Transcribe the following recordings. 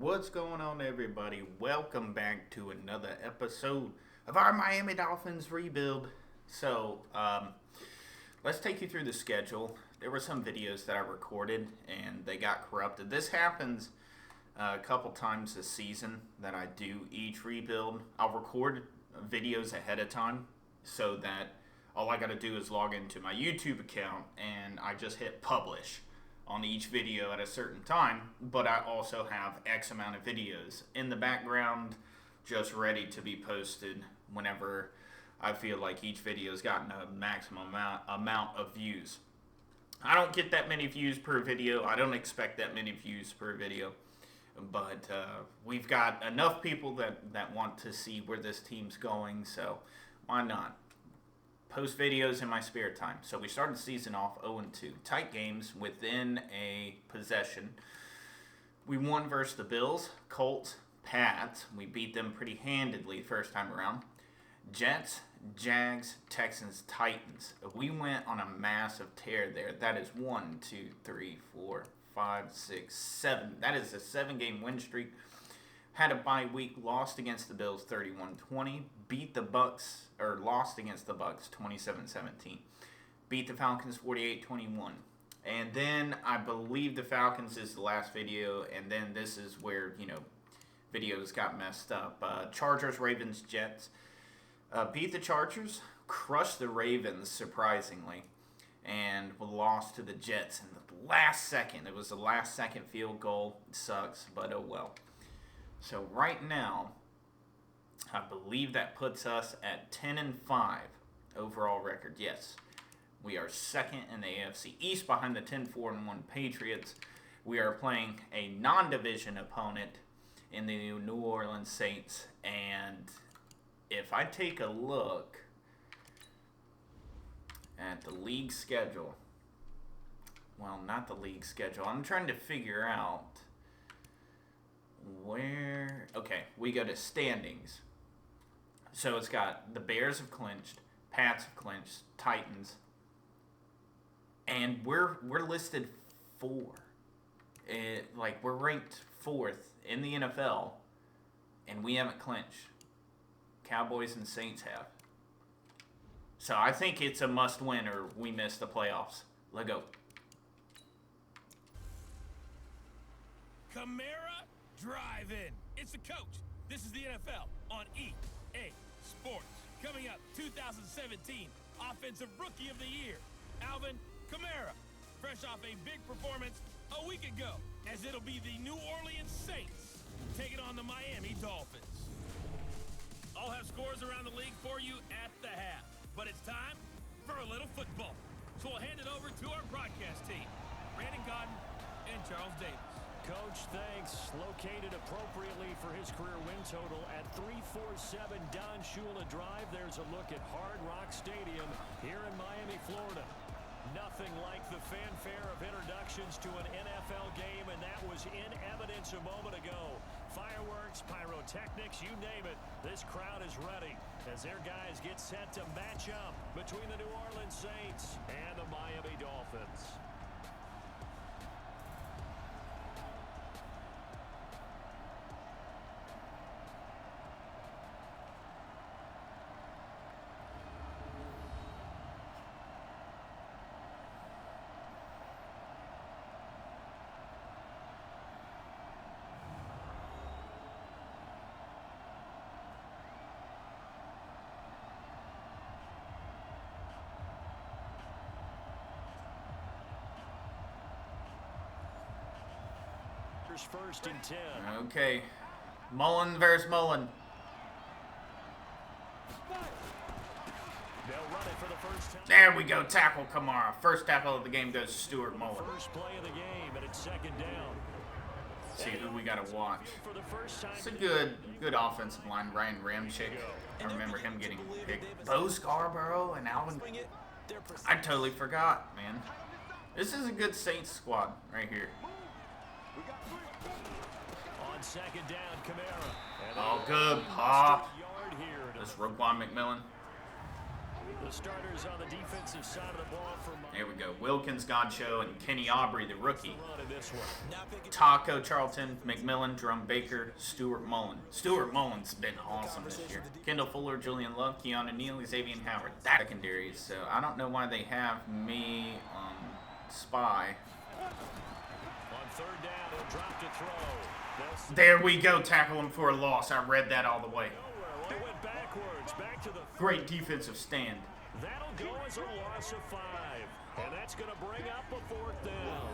What's going on, everybody? Welcome back to another episode of our Miami Dolphins rebuild. Let's take you through the schedule. There were some videos that I recorded and they got corrupted. This happens a couple times this season that I do each rebuild. I'll record videos ahead of time so that all I got to do is log into my YouTube account and I just hit publish on each video at a certain time, but I also have X amount of videos in the background just ready to be posted whenever I feel like each video's gotten a maximum amount of views. I don't get that many views per video. I don't expect that many views per video, but we've got enough people that want to see where this team's going, so why not? Post videos in my spare time. So we started the season off 0-2. Tight games within a possession. We won versus the Bills, Colts, Pats. We beat them pretty handedly first time around. Jets, Jags, Texans, Titans. We went on a massive tear there. That is 1, 2, 3, 4, 5, 6, 7. That is a 7-game win streak. Had a bye week, lost against the Bills 31-20, beat the Bucks, or lost against the Bucks 27-17, beat the Falcons 48-21. And then I believe the Falcons is the last video, and then this is where, videos got messed up. Chargers, Ravens, Jets. Beat the Chargers, crushed the Ravens, surprisingly, and lost to the Jets in the last second. It was the last second field goal. It sucks, but oh well. So right now, I believe that puts us at 10-5 overall record. Yes, we are second in the AFC East behind the 10-4-1 Patriots. We are playing a non-division opponent in the New Orleans Saints. And if I take a look at the league schedule, well, not the league schedule. I'm trying to figure out where. Okay, we go to standings. So it's got the Bears have clinched, Pats have clinched, Titans, and we're listed 4. We're ranked 4th in the NFL, and we haven't clinched. Cowboys and Saints have. So I think it's a must-win, or we miss the playoffs. Let's go. Camara, drive in. It's the coach. This is the NFL on EA Sports. Coming up, 2017 Offensive Rookie of the Year, Alvin Kamara. Fresh off a big performance a week ago, as it'll be the New Orleans Saints taking on the Miami Dolphins. I'll have scores around the league for you at the half, but it's time for a little football. So we'll hand it over to our broadcast team, Brandon Godden and Charles Davis. Coach, thanks. Located appropriately for his career win total at 347 Don Shula Drive. There's a look at Hard Rock Stadium here in Miami, Florida. Nothing like the fanfare of introductions to an NFL game, and that was in evidence a moment ago. Fireworks, pyrotechnics, you name it. This crowd is ready as their guys get set to match up between the New Orleans Saints and the Miami Dolphins. First and 10. Okay. Mullen versus Mullen. They'll run it for the first time. There we go. Tackle Kamara. First tackle of the game goes to Stuart Mullen. First play of the game, and it's second down. See who we got to watch. It's a good offensive line. Ryan Ramchick. I remember him getting picked. Bo Scarborough and Alvin. I totally forgot, man. This is a good Saints squad right here. On second down, Kamara. Oh, good pop. This Roquan McMillan. The starters on the defensive side of the ball for There we go. Wilkins, Godcho, and Kenny Aubrey, the rookie. run in this one. Taco, Charlton, McMillan, Drum Baker, Stuart Mullen. Stuart Mullen's been awesome this year. Kendall Fuller, Julian Love, Keanu Neal, Xavier Howard. That secondary. So I don't know why they have me on spy. On third down, he'll drop to throw. There we go. Tackle him for a loss. I read that all the way. Well, it went backwards, back to the Great defensive stand. That'll go as a loss of 5, and that's going to bring up a 4th down.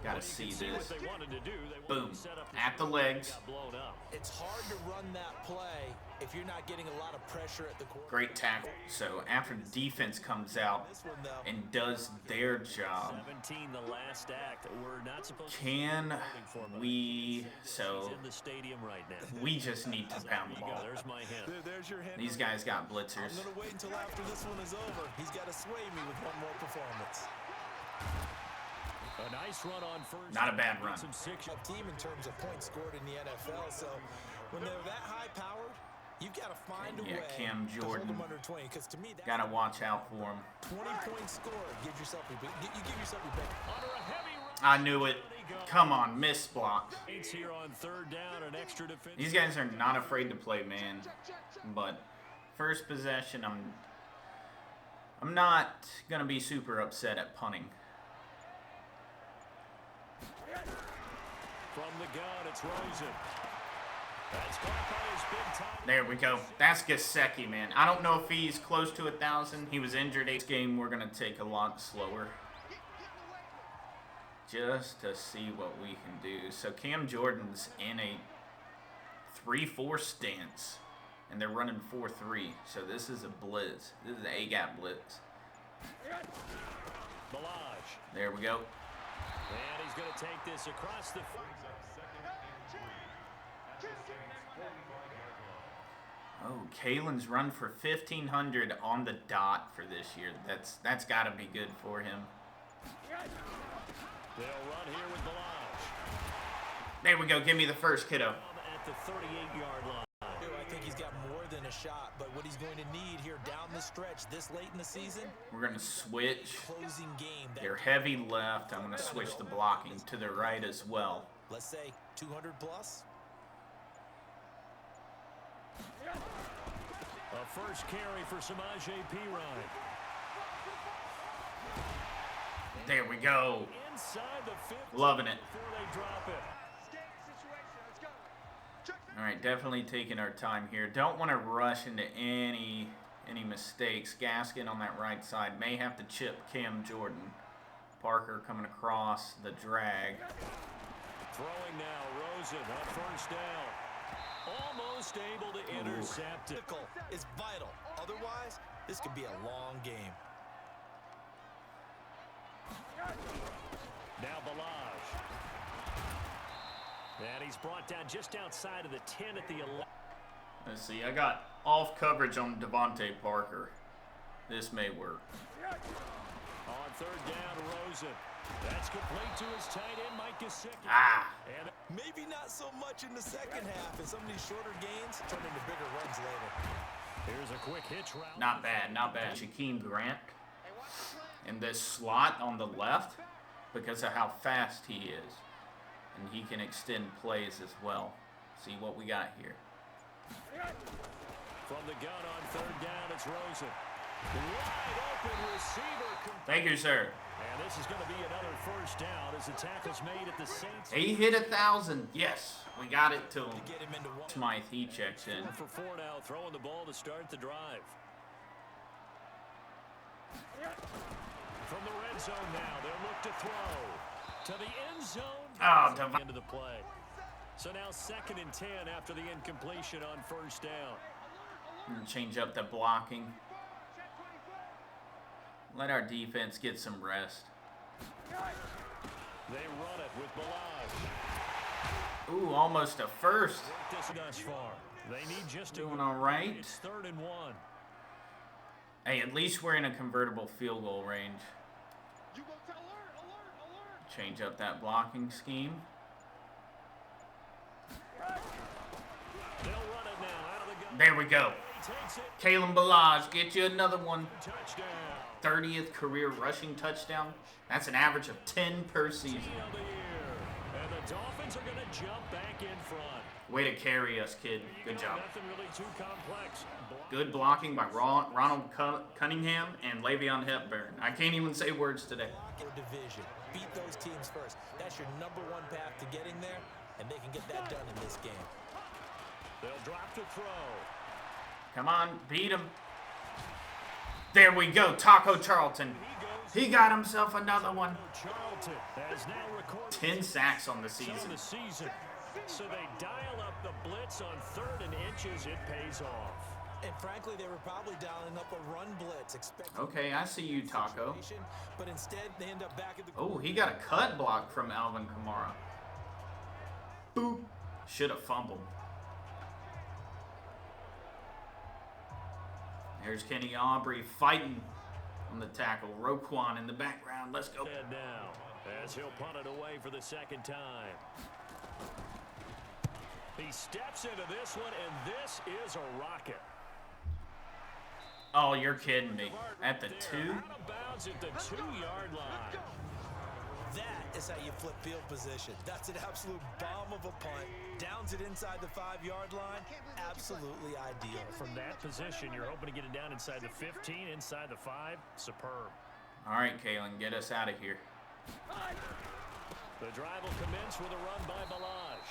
Gotta see What this. they wanted to do. They Boom. wanted to set up At the legs. got blown up. It's hard to run that play if you're not getting a lot of pressure at the quarterback. Great tackle. So after the defense comes out This one, though, and does their job, 17, the last act. We're not supposed to can for him. we? He's So in the stadium right now. we just need to pound the There you go. ball. There's my hint. there's your hint. These guys got blitzers. I'm going to wait until after this one is over. He's got to sway me with one more performance. A nice run on first. Not a bad run. Some six. Up team in terms of points scored in the NFL, so when they're that high-powered, you've got to find a Yeah, way Cam to hold Jordan. them under 20. Because to me, that's Gotta watch out for him. 20-point score. Give yourself your you give yourself your pick. Under a heavy run. I knew it. Come on, miss block. It's here on third down, an extra defense. These guys are not afraid to play man. But first possession, I'm not gonna be super upset at punting. From the gun, it's Rosen. That's caught by his big time. There we go. That's Gesicki, man. I don't know if he's close to 1,000. He was injured. This game we're gonna take a lot slower, just to see what we can do. So Cam Jordan's in a 3-4 stance, and they're running 4-3. So this is a blitz. This is an A-gap blitz. Balaj. There we go. And he's going to take this across the... Oh, Kalen's run for 1,500 on the dot for this year. That's got to be good for him. They'll run here with Balaj. There we go. Give me the first, kiddo. At the 38-yard line. I think he's got more than a shot, but what he's going to need here down the stretch this late in the season, We're going to switch. closing game. They're heavy left. I'm going to switch the blocking to the right as well. Let's say 200 plus. A first carry for Samaje Perine. There we go. Inside the 50 Loving it. before they drop it. All right, definitely taking our time here. Don't want to rush into any mistakes. Gaskin on that right side may have to chip Cam Jordan. Parker coming across the drag. Throwing now, Rosen on first down. Almost able to intercept it. Critical is vital. Otherwise, this could be a long game. Now Balaj. And he's brought down just outside of the 10 at the 11. Let's see. I got off coverage on Devontae Parker. This may work. On third down, Rosen. That's complete to his tight end, Mike Gesicki. Ah. And Maybe not so much in the second half, and some of these shorter gains turn into bigger runs later. here's a quick hitch route. Not bad, not bad. Shaquem Grant in this slot on the left because of how fast he is. And he can extend plays as well. See what we got here. From the gun on third down, it's Rosen. Wide open receiver. Thank you, sir. And this is going to be another first down as the tackle's made at the Saints. He hit 1,000. Yes, we got it to him. Get him into one. Smythe, he checks in. 4 for 4 now, throwing the ball to start the drive. From the red zone now, they'll look to throw to the end zone. Oh, Into the play. So now 2nd and 10 after the incompletion on first down. Change up the blocking. Let our defense get some rest. They run it with Balaj. Ooh, almost a first. This thus far. They need just to Doing all right. It's 3rd and 1. Hey, at least we're in a convertible field goal range. Change up that blocking scheme. They'll run it now out of the gun. There we go. takes it. Kalen Balaj, get you another one. Touchdown. 30th career rushing touchdown. That's an average of 10 per season. Of the year. And the Dolphins are going to jump back in front. Way to carry us, kid. Good job. Nothing really too complex. Good blocking by Ronald Cunningham and Le'Veon Hepburn. I can't even say words today. Your division. Beat those teams first. That's your #1 path to getting there, and they can get that done in this game. They'll drop to throw. Come on, beat him. There we go, Taco Charlton. He got himself another one. Charlton has now recorded 10 sacks on the season. So they dial up the blitz on 3rd and inches. It pays off. And frankly, they were probably dialing up a run blitz. Okay, I see you, Taco. But instead, they end up back at the... Oh, he got a cut block from Alvin Kamara. Boop. Should have fumbled. There's Kenny Aubrey fighting on the tackle. Roquan in the background. Let's go. And now, as he'll punt it away for the 2nd time. He steps into this one, and this is a rocket. Oh, you're kidding me. At the 2? Out of bounds at the 2-yard line. That is how you flip field position. That's an absolute bomb of a punt. Downs it inside the 5-yard line. Absolutely ideal. From that position, you're hoping to get it down inside the 15, inside the 5. Superb. All right, Kalen, get us out of here. The drive will commence with a run by Balaj.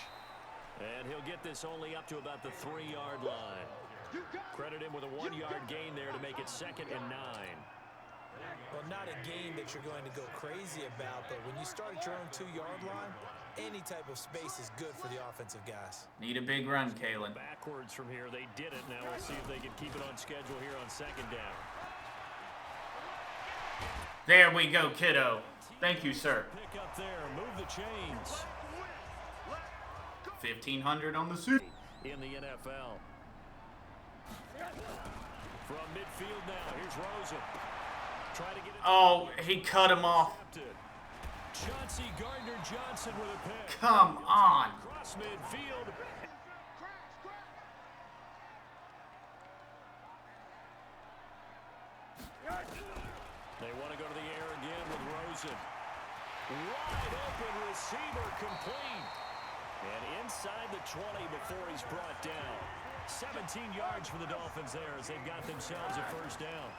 And he'll get this only up to about the 3-yard line. Credit him with a 1-yard gain there to make it 2nd and 9. Well, not a game that you're going to go crazy about, but when you start at your own 2-yard line, any type of space is good for the offensive guys. Need a big run, Kalen. Backwards from here, they did it. Now we'll see if they can keep it on schedule here on 2nd down. There we go, kiddo. Thank you, sir. Pick up there, move the chains. 1,500 on the suit. In the NFL. From midfield now, here's Rosen. Try to get it. Oh, he cut him off. Chauncey Gardner-Johnson with a pick. Come on. Cross midfield. They want to go to the air again with Rosen. Wide open receiver complete. And inside the 20 before he's brought down. 17 yards for the Dolphins there as they've got themselves a 1st down.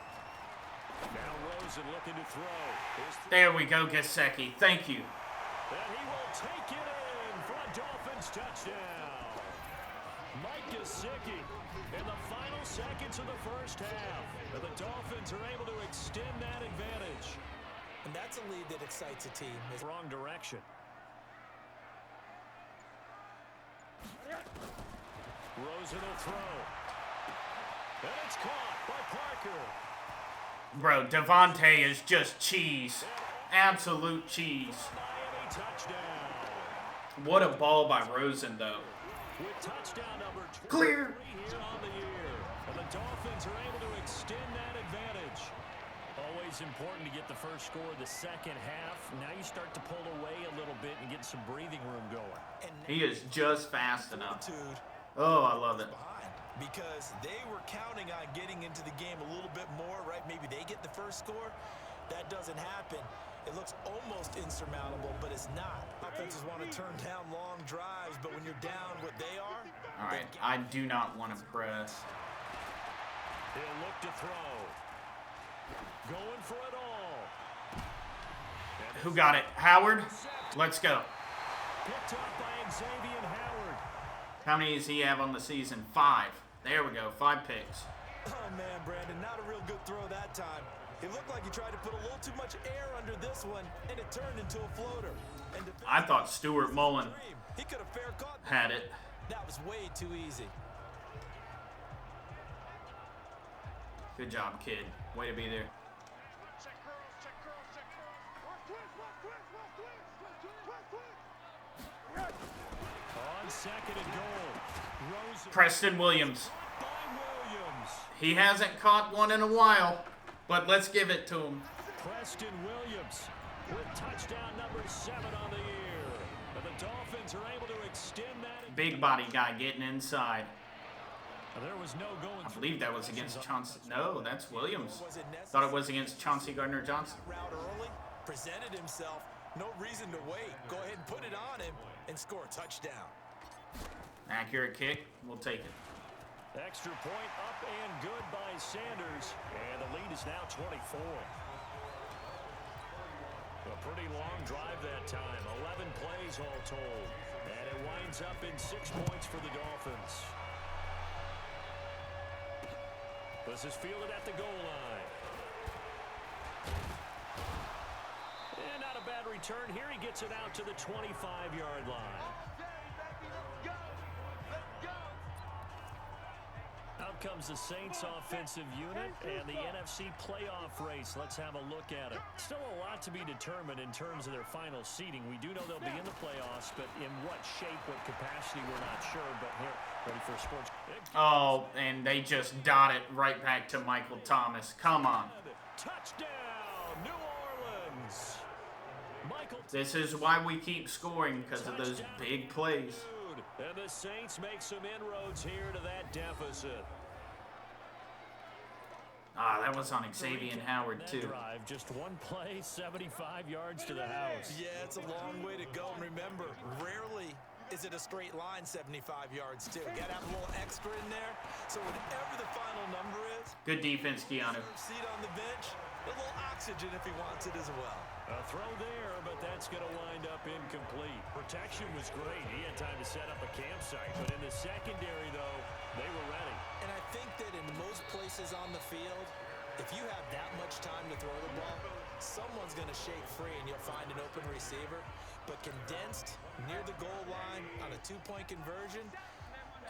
Now Rosen looking to throw. There we go, Gesicki. Thank you. And he will take it in for a Dolphins touchdown. Mike Gesicki in the final seconds of the 1st half. And the Dolphins are able to extend that advantage. And that's a lead that excites a team. Wrong direction. Rosen will throw. And it's caught by Parker. Bro, Devontae is just cheese. Absolute cheese. Miami touchdown. What a ball by Rosen, though. With touchdown number 23 Clear. here on the year. And the Dolphins are able to extend that advantage. Always important to get the first score of the 2nd half. Now you start to pull away a little bit and get some breathing room going. He is just fast enough. Attitude Oh, I love it. behind, because they were counting on getting into the game a little bit more, right? Maybe they get the first score. That doesn't happen. It looks almost insurmountable, but it's not. Offenses want to turn down long drives, but when you're down what they are... All right, I do not want to press. He'll look to throw. Going for it all. Who got it? Howard? Let's go. Picked up by Xavier Howard. How many does he have on the season? 5. There we go, 5 picks. Oh, man, Brandon, not a real good throw that time. It looked like he tried to put a little too much air under this one, and it turned into a floater. And I thought Stuart Mullen he could have fair caught had it. That was way too easy. Good job, kid. Way to be there. On 2nd and goal. Rosen Preston Williams. by Williams. He hasn't caught one in a while, but let's give it to him. Preston Williams with touchdown number 7 on the year. And the Dolphins are able to extend that. Big body guy getting inside. There was no going. I believe that was against Chauncey. No, that's Williams. Thought it was against Chauncey Gardner-Johnson. Route early, presented himself. No reason to wait. Go ahead and put it on him and score a touchdown. Accurate kick. We'll take it. Extra point up and good by Sanders. And the lead is now 24. A pretty long drive that time. 11 plays all told. And it winds up in 6 points for the Dolphins. This is fielded at the goal line. And not a bad return here. He gets it out to the 25-yard line. Out comes the Saints offensive unit and the NFC playoff race. Let's have a look at it. Still a lot to be determined in terms of their final seeding. We do know they'll be in the playoffs, but in what shape, what capacity, we're not sure. But here, ready for sports. Oh, and they just dot it right back to Michael Thomas. Come on. Touchdown, New Orleans. This is why we keep scoring, because of those big plays. And the Saints make some inroads here to that deficit. Ah, that was on Xavier Howard, too. Drive, just one play, 75 yards to the house. Yeah, it's a long way to go. And remember, rarely is it a straight line 75 yards, too. Got to have a little extra in there. So whatever the final number is. Good defense, Keanu. Seat on the bench, a little oxygen if he wants it as well. A throw there, but that's going to wind up incomplete. Protection was great. He had time to set up a campsite. But in the secondary, though, they were ready. And I think that in most places on the field, if you have that much time to throw the ball, someone's going to shake free and you'll find an open receiver. But condensed near the goal line on a two-point conversion,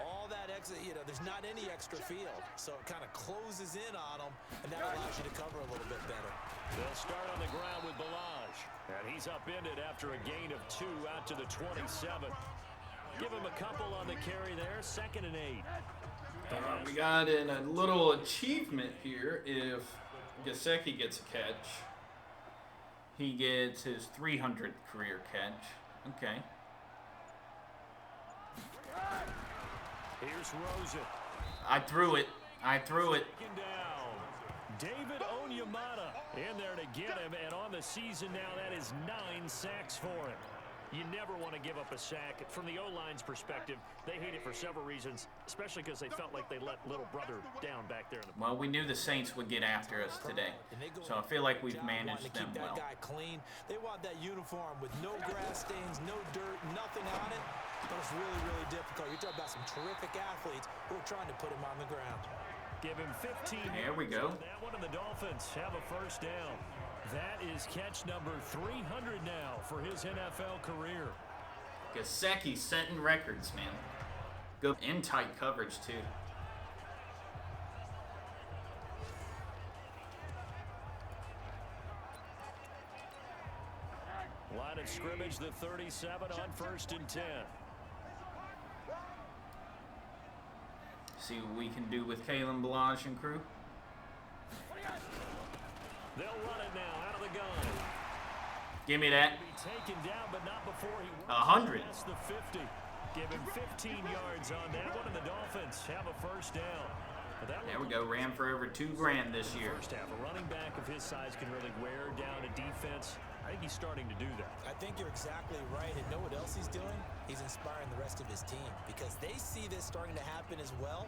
all that exit, there's not any extra field. So it kind of closes in on them, and that allows you to cover a little bit better. They'll start on the ground with Balaj. And he's upended after a gain of 2 out to the 27. Give him a couple on the carry there. 2nd and 8. We got a little achievement here. If Gesicki gets a catch, he gets his 300th career catch. Okay. Here's Rosen. I threw it. Taken down. David Onyemata in there to get him, and on the season now, that is 9 sacks for him. You never want to give up a sack. From the O-line's perspective, they hate it for several reasons, especially because they felt like they let little brother down back there. Well, we knew the Saints would get after us today, so I feel like we've managed them well. That guy clean. They want that uniform with no grass stains, no dirt, nothing on it. But it's really, really difficult. You're talking about some terrific athletes who are trying to put him on the ground. Give him 15. There we go. That one, and the Dolphins have a first down. That is catch number 300 now for his NFL career. Gesicki setting records, man. Go in tight coverage, too. Line of scrimmage, the 37 on 1st and 10. See what we can do with Kalen Balaj and crew. They'll run it now out of the gun. Give me that. Be taken down, but not before he 100. That's the 50. Give him 15 yards on that one, and the Dolphins have a first down. There we go. Ran for over $2 grand this year. First half, a running back of his size can really wear down a defense. I think he's starting to do that. I think you're exactly right. And know what else he's doing? He's inspiring the rest of his team because they see this starting to happen as well.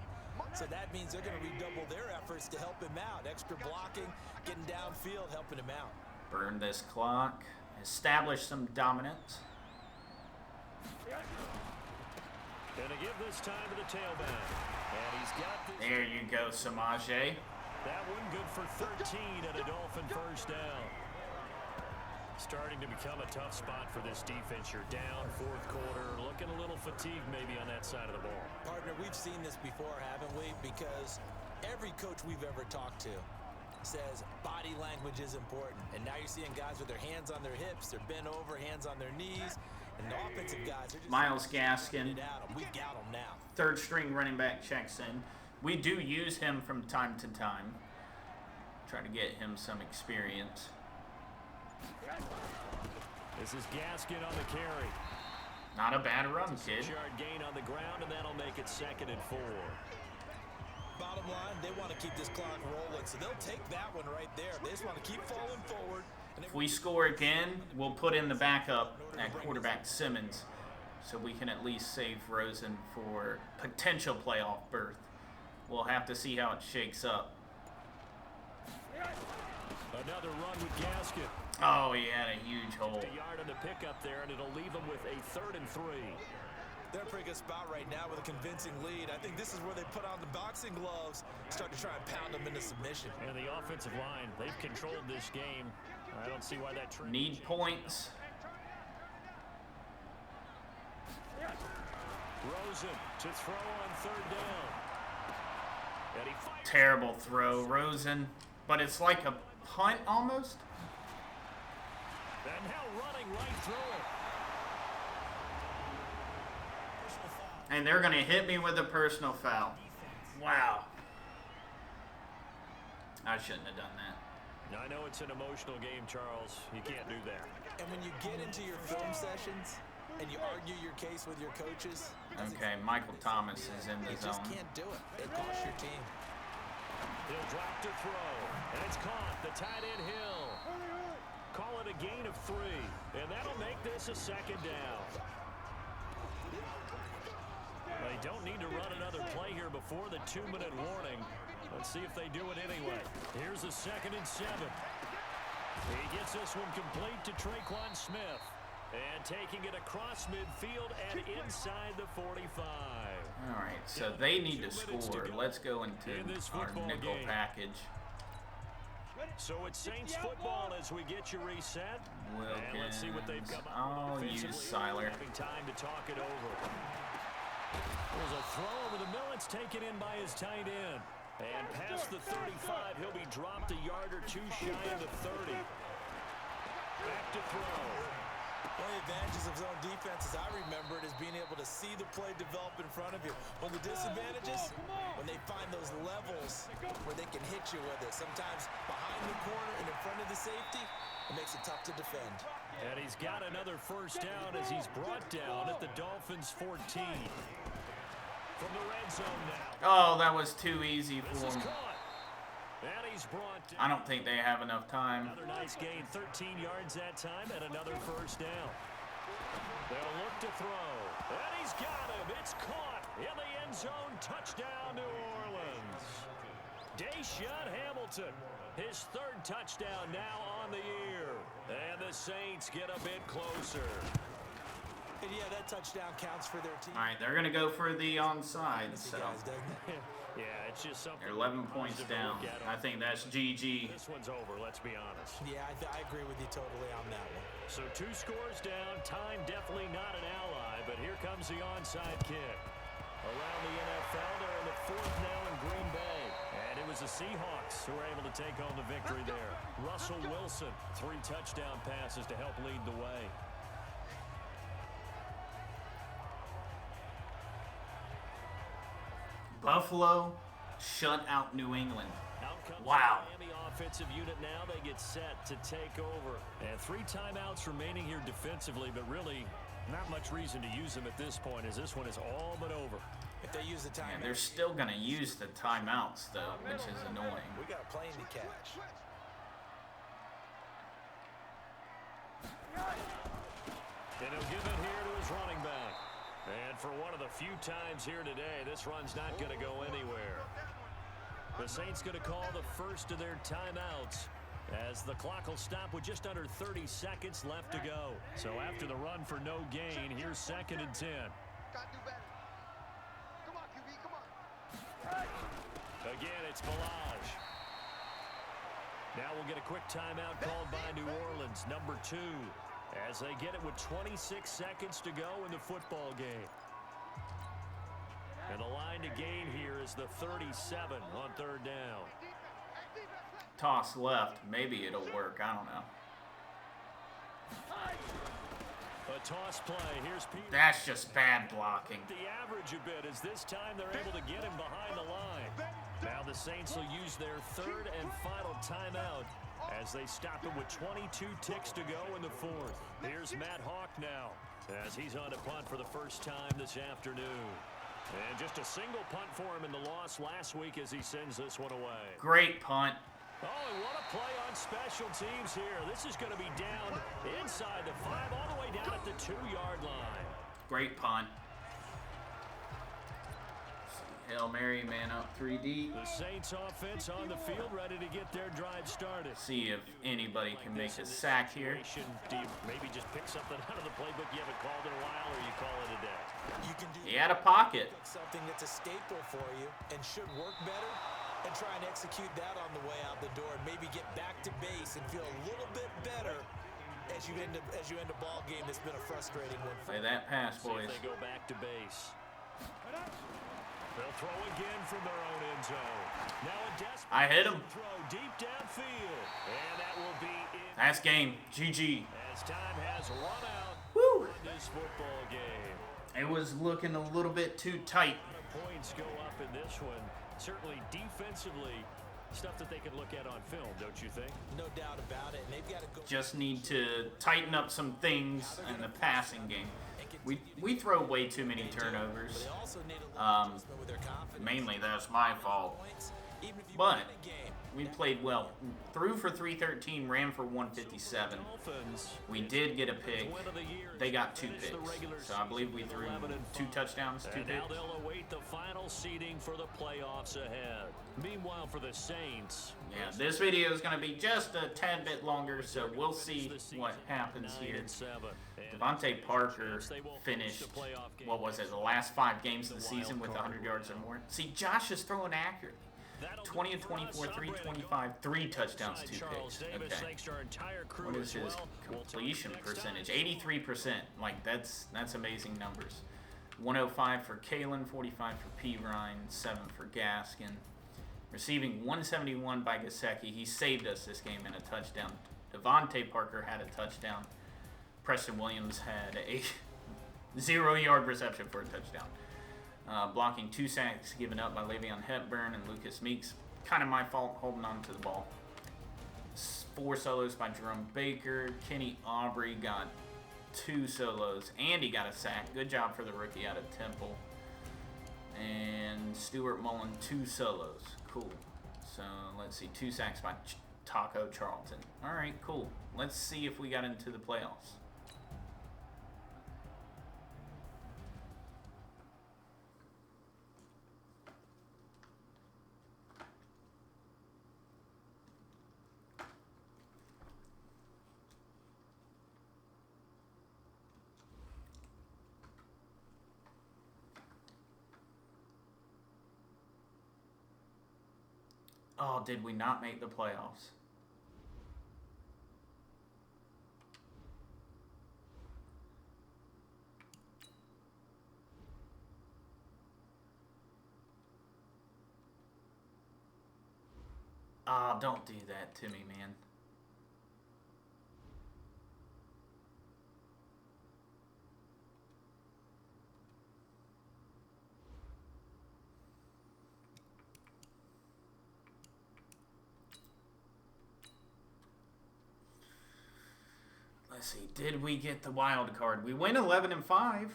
So that means they're going to redouble their efforts to help him out. Extra blocking, getting downfield, helping him out. Burn this clock. Establish some dominance. Gonna give this time to the tailback. And he's got this. There you go, Samaje. That one good for 13 and a Dolphin first down. Starting to become a tough spot for this defense. You're down 4th quarter, looking a little fatigued maybe on that side of the ball. Partner, we've seen this before, haven't we? Because every coach we've ever talked to says body language is important. And now you're seeing guys with their hands on their hips, they're bent over, hands on their knees. And the offensive guys are just Myles Gaskin, we've got them now. 3rd string running back, checks in. We do use him from time to time. Try to get him some experience. This is Gaskin on the carry. Not a bad run, kid. 6-yard gain on the ground, and that'll make it 2nd and 4. Bottom line, they want to keep this clock rolling, so they'll take that one right there. They just want to keep falling forward. If we score again, we'll put in the backup at quarterback Simmons, so we can at least save Rosen for potential playoff berth. We'll have to see how it shakes up. Another run with Gasket. Oh, he had a huge hole. A yard on the pickup there, and it'll leave him with a 3rd and 3. They're in a pretty good spot right now with a convincing lead. I think this is where they put on the boxing gloves, start to try and pound them into submission. And the offensive line, they've controlled this game. I don't see why that trend. Need points. Rosen to throw on 3rd down. And he fires. Terrible throw, Rosen. But it's like a punt almost. And now running right through it. And they're going to hit me with a personal foul. Wow. I shouldn't have done that. I know it's an emotional game, Charles. You can't do that. And when you get into your film sessions and you argue your case with your coaches. Okay, Michael Thomas is in the you zone. just can't do it. It costs your team. He'll drop to throw. And it's caught. The tight end Hill. Call it a gain of 3. And that'll make this a 2nd down. They don't need to run another play here before the 2-minute warning. Let's see if they do it anyway. Here's a 2nd and 7. He gets this one complete to Traquan Smith. And taking it across midfield and inside the 45. All right, so they need to score. Let's go into our nickel package. So it's Saints football as we get you reset. Wilkins. And let's see what they've come up I'll with use offensively. Seiler. Having time to talk it over. There's a throw over the middle. It's taken in by his tight end. And past the 35, he'll be dropped a yard or 2 shy of the 30. Back to throw. One of the advantages of zone defense, as I remember it, is being able to see the play develop in front of you. One of the disadvantages, when they find those levels where they can hit you with it. Sometimes behind the corner and in front of the safety, it makes it tough to defend. And he's got another 1st down as he's brought down at the Dolphins 14. From the red zone now. Oh, that was too easy for This is him. caught. And he's brought down. I don't think they have enough time. Another nice gain, 13 yards that time, and another 1st down. They'll look to throw. And he's got him. It's caught in the end zone. Touchdown, New Orleans. Deshaun Hamilton, his 3rd touchdown now on the year. And the Saints get a bit closer. And yeah, that touchdown counts for their team. All right, they're going to go for the onside. So Guys, doesn't it? Yeah, it's just something. they're 11 points down. I think that's GG. This one's over, let's be honest. Yeah, I agree with you totally on that one. So 2 scores down, time definitely not an ally, but here comes the onside kick. Around the NFL, they're in the 4th now in Green Bay. And it was the Seahawks who were able to take home the victory there. Russell Wilson, 3 touchdown passes to help lead the way. Buffalo shut out New England. Out comes Wow. the Miami offensive unit now. They get set to take over. And 3 timeouts remaining here defensively, but really not much reason to use them at this point as this one is all but over. If they use the Yeah, timeout, they're still going to use the timeouts, though, which is annoying. we got a plane to catch. And he'll give it here to his running back. And for one of the few times here today, this run's not going to go anywhere. The Saints going to call the first of their timeouts as the clock will stop with just under 30 seconds left to go. So after the run for no gain, here's 2nd and 10. Again, it's Balaj. Now we'll get a quick timeout called by New Orleans, number 2, as they get it with 26 seconds to go in the football game. And the line to gain here is the 37 on 3rd down. Toss left. Maybe it'll work. I don't know. A toss play. Here's Peter. That's just bad blocking. The average a bit as this time they're able to get him behind the line. Now the Saints will use their 3rd and final timeout as they stop it with 22 ticks to go in the 4th. Here's Matt Hawk now as he's on to punt for the first time this afternoon. And just a single punt for him in the loss last week as he sends this one away. Great punt. Oh, and what a play on special teams here. This is going to be down inside the 5, all the way down at the 2-yard line. Great punt. Hail Mary, man up 3 deep. The Saints offense on the field, ready to get their drive started. See if anybody can make a sack here. Do you maybe just pick something out of the playbook you haven't called in a while, or you call it a day? You can do He had a pocket. something that's a staple for you and should work better, and try and execute that on the way out the door, and maybe get back to base and feel a little bit better as you end a ball game that's been a frustrating one. Play that pass, See boys. if they go back to base. They'll throw again from their own end zone. Now a desperate I hit him. throw deep downfield, and that will be it. That's game. GG. As time has run out Woo. in this football game. It was looking a little bit too tight. A lot of points go up in this one. Certainly defensively, stuff that they can look at on film, don't you think? No doubt about it. And they've got to go. Just need to tighten up some things in the passing game. We throw way too many turnovers. But they also need a little adjustment with their confidence. Mainly that's my fault. Points, even if you But win a game. we played well. Threw for 313, ran for 157. Dolphins, We did get a pick. win of the year. They got 2 Finish the picks. regular So I believe we threw 2 touchdowns, 2 And now picks. they'll await the final seeding for the playoffs ahead. Meanwhile, for the Saints, Yeah, this video is going to be just a tad bit longer, so we'll see what happens here. 9-7. And Devontae Parker they won't finished, finish the playoff game. what was it, the last 5 games of the season with 100 yards or more. See, Josh is throwing accurately. That'll 20 do of it for us. 24, I'm ready to go. 325, 3 touchdowns, 2 Charles picks. Davis, Okay. thanks to our entire crew What is as his well. We'll talk to you completion next time. percentage? 83%. Like, that's amazing numbers. 105 for Kalen, 45 for P. Ryan, 7 for Gaskin. Receiving 171 by Gesicki. He saved us this game in a touchdown. Devontae Parker had a touchdown. Preston Williams had a 0-yard reception for a touchdown. Blocking 2 sacks given up by Le'Veon Hepburn and Lucas Meeks. Kind of my fault holding on to the ball. 4 solos by Jerome Baker. Kenny Aubrey got 2 solos. And he got a sack. Good job for the rookie out of Temple. And Stuart Mullen, 2 solos. Cool. So let's see. 2 sacks by Taco Charlton. All right, cool. Let's see if we got into the playoffs. Oh, did we not make the playoffs? Oh, don't do that to me, man. Let's see. Did we get the wild card? We went 11-5.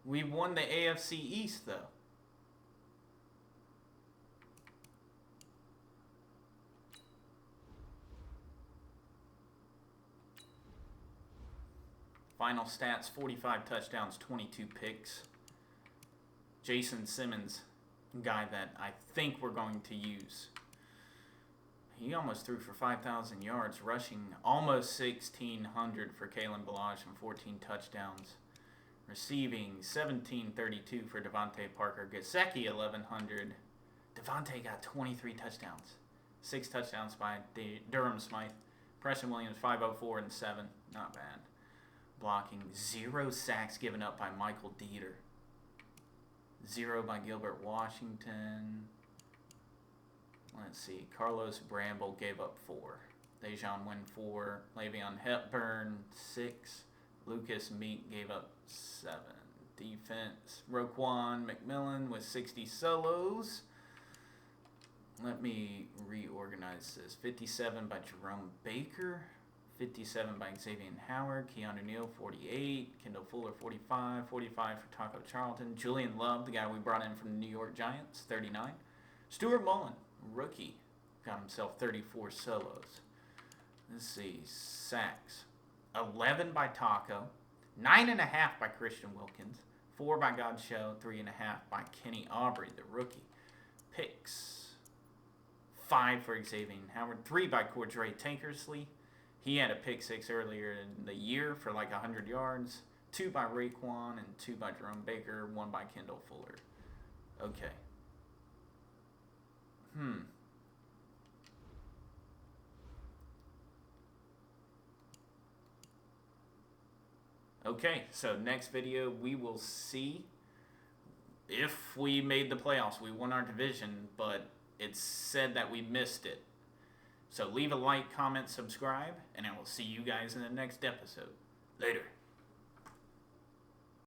We won the AFC East, though. Final stats, 45 touchdowns, 22 picks. Jason Simmons, guy that I think we're going to use. He almost threw for 5,000 yards, rushing almost 1,600 for Kalen Ballage and 14 touchdowns. Receiving 1,732 for Devontae Parker. Gesicki 1,100. Devontae got 23 touchdowns. 6 touchdowns by Durham Smythe. Preston Williams 504 and 7. Not bad. Blocking 0 sacks given up by Michael Dieter. 0 by Gilbert Washington. Let's see. Carlos Bramble gave up 4. Dejon Wynn 4. Le'Veon Hepburn 6. Lucas Meek gave up 7. Defense, Roquan McMillan with 60 solos. Let me reorganize this. 57 by Jerome Baker. 57 by Xavier Howard. Keanu Neal, 48. Kendall Fuller, 45. 45 for Taco Charlton. Julian Love, the guy we brought in from the New York Giants, 39. Stuart Mullen, rookie, got himself 34 solos. Let's see, sacks. 11 by Taco. 9.5 by Christian Wilkins. 4 by Godshow. 3.5 by Kenny Aubrey, the rookie. Picks. 5 for Xavier Howard. 3 by Cordray Tankersley. He had a pick 6 earlier in the year for like 100 yards. 2 by Raekwon and 2 by Jerome Baker. 1 by Kendall Fuller. Okay. Okay, so next video we will see if we made the playoffs. We won our division, but it's said that we missed it. So leave a like, comment, subscribe, and I will see you guys in the next episode. Later.